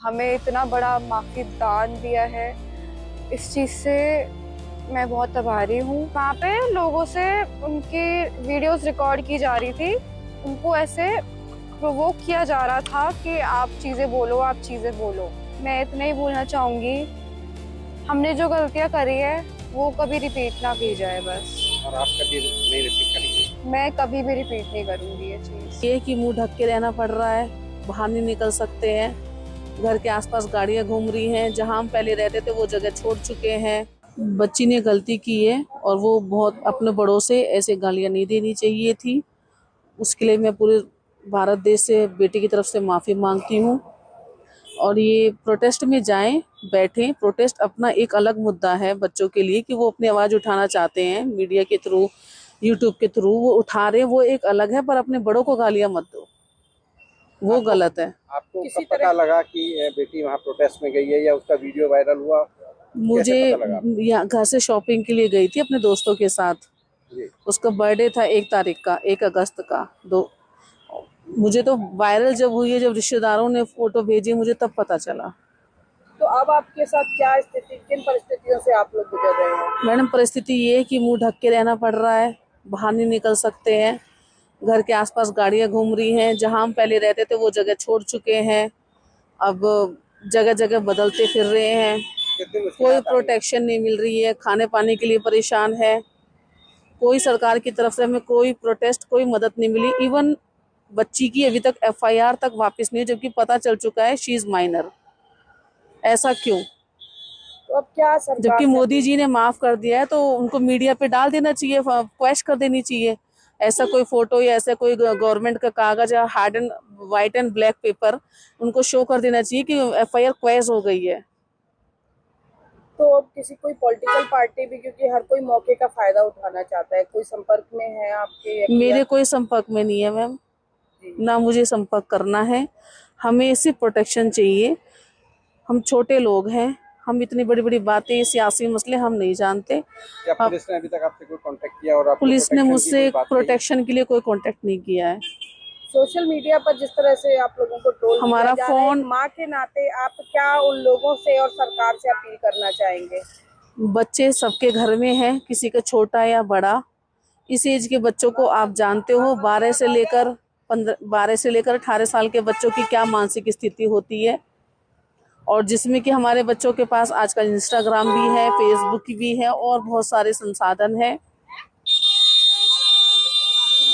हमें इतना बड़ा माफी दान दिया है, इस चीज से मैं बहुत आभारी हूँ। वहाँ पे लोगों से उनकी वीडियोस रिकॉर्ड की जा रही थी, उनको ऐसे प्रोवोक किया जा रहा था कि आप चीजें बोलो, आप चीजें बोलो। मैं इतना ही बोलना चाहूंगी, हमने जो गलतियां करी है वो कभी रिपीट ना की जाए बस। और आप कभी नहीं रिपीट करेंगे? मैं कभी भी रिपीट नहीं करूंगी ये चीज। ये कि मुंह ढक के रहना पड़ रहा है, बाहर नहीं निकल सकते हैं, घर के आसपास गाड़ियां घूम रही हैं, जहां हम पहले रहते थे वो जगह छोड़ चुके हैं। बच्ची ने गलती की है और वो बहुत अपने बड़ों से ऐसे गालियां नहीं देनी चाहिए थी। उसके लिए मैं पूरे भारत देश से बेटी की तरफ से माफ़ी मांगती हूँ। और ये प्रोटेस्ट में जाएं, बैठें। प्रोटेस्ट अपना एक अलग मुद्दा है बच्चों के लिए कि वो अपनी आवाज़ उठाना चाहते हैं मीडिया के थ्रू, यूट्यूब के थ्रू वो उठा रहे हैं, वो एक अलग है, पर अपने बड़ों को गालियां मत दो, वो गलत है। आपको कब पता लगा कि बेटी वहाँ प्रोटेस्ट में गई है या उसका वीडियो वायरल हुआ? मुझे कैसे पता लगा? यहाँ घर से शॉपिंग के लिए गई थी अपने दोस्तों के साथ। जी। उसका बर्थडे था 1 तारीख का, 1 अगस्त का। मुझे तो वायरल जब हुई है, जब रिश्तेदारों ने फोटो भेजी, मुझे तब पता चला। तो अब आपके साथ क्या स्थिति, किन परिस्थितियों से आप लोग गुजर रहे हैं? मैडम, परिस्थिति ये है कि मुंह ढक के रहना पड़ रहा है, बाहर नहीं निकल सकते हैं, घर के आसपास गाड़ियां घूम रही हैं, जहां हम पहले रहते थे वो जगह छोड़ चुके हैं, अब जगह जगह बदलते फिर रहे हैं, कोई प्रोटेक्शन नहीं मिल रही है, खाने पाने के लिए परेशान है, कोई सरकार की तरफ से हमें कोई प्रोटेस्ट, कोई मदद नहीं मिली। इवन बच्ची की अभी तक FIR तक वापस नहीं, जबकि पता चल चुका है शी इज माइनर। ऐसा क्यों? तो अब क्या सरकार, जबकि मोदी जी ने माफ कर दिया है, तो उनको मीडिया पे डाल देना चाहिए, क्वेश्चन कर देनी चाहिए। ऐसा कोई फोटो या ऐसा कोई गवर्नमेंट का कागज या hard and white and black pepper उनको शो कर देना चाहिए कि FIR क्वेश हो गई है। तो अब किसी कोई पॉलिटिकल पार्टी भी, क्योंकि हर कोई मौके का फायदा उठाना चाहता है, कोई संपर्क में है आपके? मेरे कोई संपर्क में नहीं है मैम, ना मुझे संपर्क करना है। हमें सिर्फ प्रोटेक्शन चाहिए। हम छोटे लोग हैं, हम इतनी बड़ी बड़ी बातें, सियासी मसले हम नहीं जानते। क्या पुलिस ने अभी तक आपसे कोई कांटेक्ट किया? और आपको पुलिस ने protection की मुझसे कोई बात कही? प्रोटेक्शन के लिए कोई कांटेक्ट नहीं किया है। सोशल मीडिया पर जिस तरह से आप लोगों को ट्रोल हमारा किया जा रहा है, फोन, माँ के नाते आप क्या उन लोगों से और सरकार से अपील करना चाहेंगे? बच्चे सबके घर में हैं, किसी का छोटा या बड़ा। इस एज के बच्चों को आप जानते हो, 12 से लेकर 18 साल के बच्चों की क्या मानसिक स्थिति होती है, और जिसमें कि हमारे बच्चों के पास आजकल इंस्टाग्राम भी है, फेसबुक भी है और बहुत सारे संसाधन है।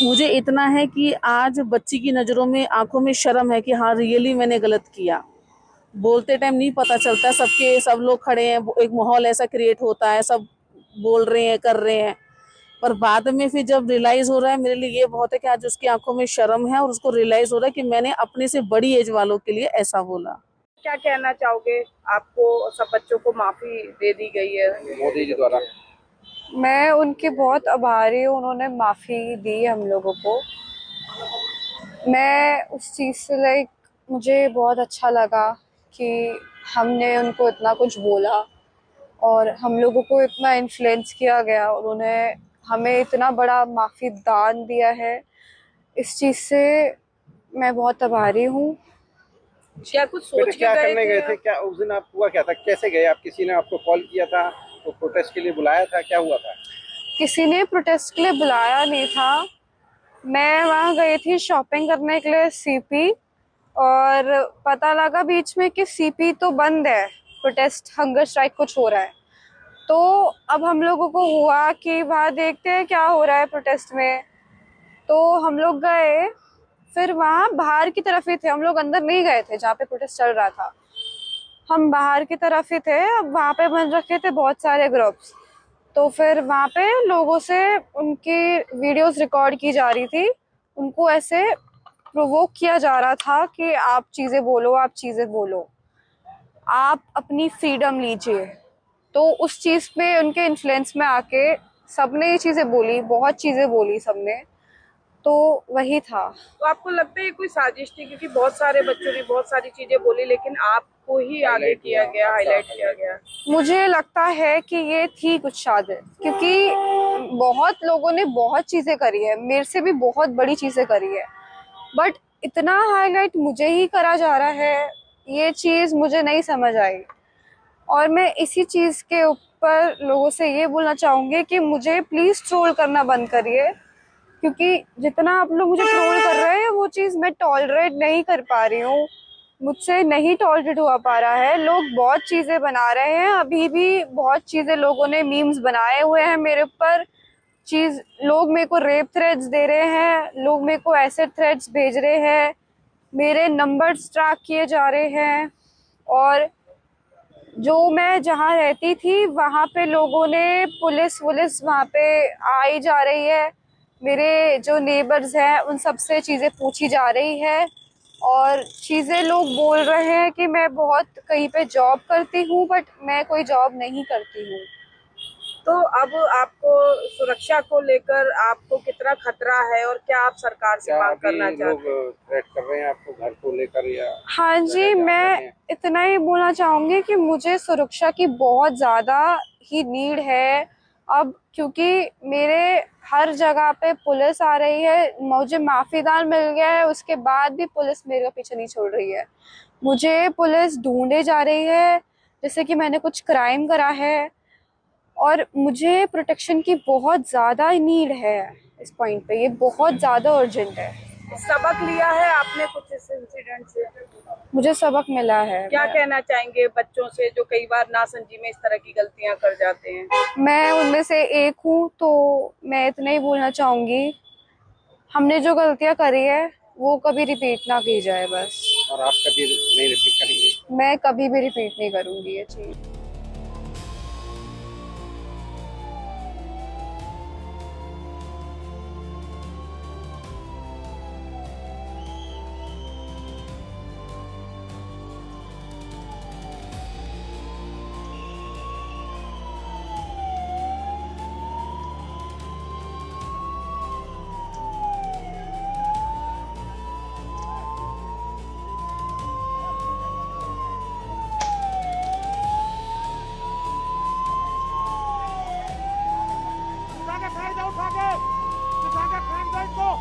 मुझे इतना है कि आज बच्ची की नज़रों में, आंखों में शर्म है कि हाँ रियली मैंने गलत किया। बोलते टाइम नहीं पता चलता, सब लोग खड़े हैं, एक माहौल ऐसा क्रिएट होता है, सब बोल रहे हैं, कर रहे हैं, पर बाद में फिर जब रियलाइज हो रहा है, मेरे लिए ये बहुत है कि आज उसकी आंखों में शर्म है और उसको रियलाइज हो रहा है कि मैंने अपने से बड़ी एज वालों के लिए ऐसा बोला। क्या कहना चाहोगे? आपको सब बच्चों को माफी दे दी गई है मोदी जी द्वारा। मैं उनकी बहुत आभारी हूँ, उन्होंने माफ़ी दी हम लोगों को। मैं उस चीज़ से मुझे बहुत अच्छा लगा कि हमने उनको इतना कुछ बोला और हम लोगों को इतना इन्फ्लुएंस किया गया, उन्होंने हमें इतना बड़ा माफ़ी दान दिया है, इस चीज़ से मैं बहुत आभारी हूँ। क्या कुछ सोच के क्या करने गए थे? थे? क्या उस दिन आप हुआ क्या था? कैसे गए आप? किसी ने आपको कॉल किया था? वो प्रोटेस्ट के लिए बुलाया था? क्या हुआ था? किसी ने प्रोटेस्ट के लिए बुलाया नहीं था, मैं वहाँ गई थी शॉपिंग करने के लिए CP, और पता लगा बीच में कि CP तो बंद है, प्रोटेस्ट हंगर स्ट्राइक कुछ हो रहा है। तो अब हम लोगों को हुआ कि वहाँ देखते हैं क्या हो रहा है प्रोटेस्ट में। तो हम लोग गए, फिर वहाँ बाहर की तरफ ही थे, हम लोग अंदर नहीं गए थे जहाँ पे प्रोटेस्ट चल रहा था, हम बाहर की तरफ ही थे। अब वहाँ पे बन रखे थे बहुत सारे ग्रुप्स, तो फिर वहाँ पे लोगों से उनकी वीडियोस रिकॉर्ड की जा रही थी, उनको ऐसे प्रोवोक किया जा रहा था कि आप चीज़ें बोलो, आप चीज़ें बोलो, आप अपनी फ्रीडम लीजिए। तो उस चीज़ पे उनके इन्फ्लुएंस में आके सबने ये चीज़ें बोली, बहुत चीज़ें बोली सबने, तो वही था। तो आपको लगता है ये कोई साजिश थी? क्योंकि बहुत सारे बच्चों ने बहुत सारी चीजें बोली, लेकिन आपको ही आगे किया गया, हाईलाइट किया गया। मुझे लगता है कि ये थी कुछ साजिश, क्योंकि बहुत लोगों ने बहुत चीज़ें करी है, मेरे से भी बहुत बड़ी चीज़ें करी है, बट इतना हाईलाइट मुझे ही करा जा रहा है, ये चीज़ मुझे नहीं समझ आई। और मैं इसी चीज़ के ऊपर लोगों से ये बोलना चाहूँगी कि मुझे प्लीज़ ट्रोल करना बंद करिए, क्योंकि जितना आप लोग मुझे ट्रोल कर रहे हैं वो चीज़ मैं टॉलरेट नहीं कर पा रही हूँ, मुझसे नहीं टॉलरेट हुआ पा रहा है। लोग बहुत चीज़ें बना रहे हैं, अभी भी बहुत चीज़ें लोगों ने मीम्स बनाए हुए हैं मेरे ऊपर। लोग मेरे को रेप थ्रेड्स दे रहे हैं, लोग मेरे को एसिड थ्रेड्स भेज रहे हैं, मेरे नंबर्स ट्रैक किए जा रहे हैं। और जो मैं जहाँ रहती थी वहाँ पे लोगों ने पुलिस वहाँ पे आई जा रही है, मेरे जो नेबर्स हैं उन सब से चीज़ें पूछी जा रही है, और चीज़ें लोग बोल रहे हैं कि मैं बहुत कहीं पे जॉब करती हूँ, बट मैं कोई जॉब नहीं करती हूँ। तो अब आपको सुरक्षा को लेकर आपको कितना खतरा है और क्या आप सरकार से क्या मांग अभी करना लोग चाहते हैं? थ्रेट कर रहे हैं आपको घर को लेकर या हाँ जी, जगह जहाँ मैं रहते हैं? इतना ही बोलना चाहूँगी कि मुझे सुरक्षा की बहुत ज़्यादा ही नीड है अब, क्योंकि मेरे हर जगह पे पुलिस आ रही है, मुझे माफीदार मिल गया है उसके बाद भी पुलिस मेरे पीछे नहीं छोड़ रही है, मुझे पुलिस ढूंढे जा रही है जैसे कि मैंने कुछ क्राइम करा है, और मुझे प्रोटेक्शन की बहुत ज़्यादा नीड है इस पॉइंट पे, ये बहुत ज़्यादा अर्जेंट है। सबक लिया है आपने कुछ इस इंसिडेंट से? मुझे सबक मिला है। क्या कहना चाहेंगे बच्चों से जो कई बार नासमझी में इस तरह की गलतियां कर जाते हैं? मैं उनमें से एक हूँ, तो मैं इतना ही बोलना चाहूँगी, हमने जो गलतियाँ करी है वो कभी रिपीट ना की जाए बस। और आप कभी नहीं रिपीट करेंगे? मैं कभी भी रिपीट नहीं करूँगी ये चीज़। उठा के फेंक दो इसको।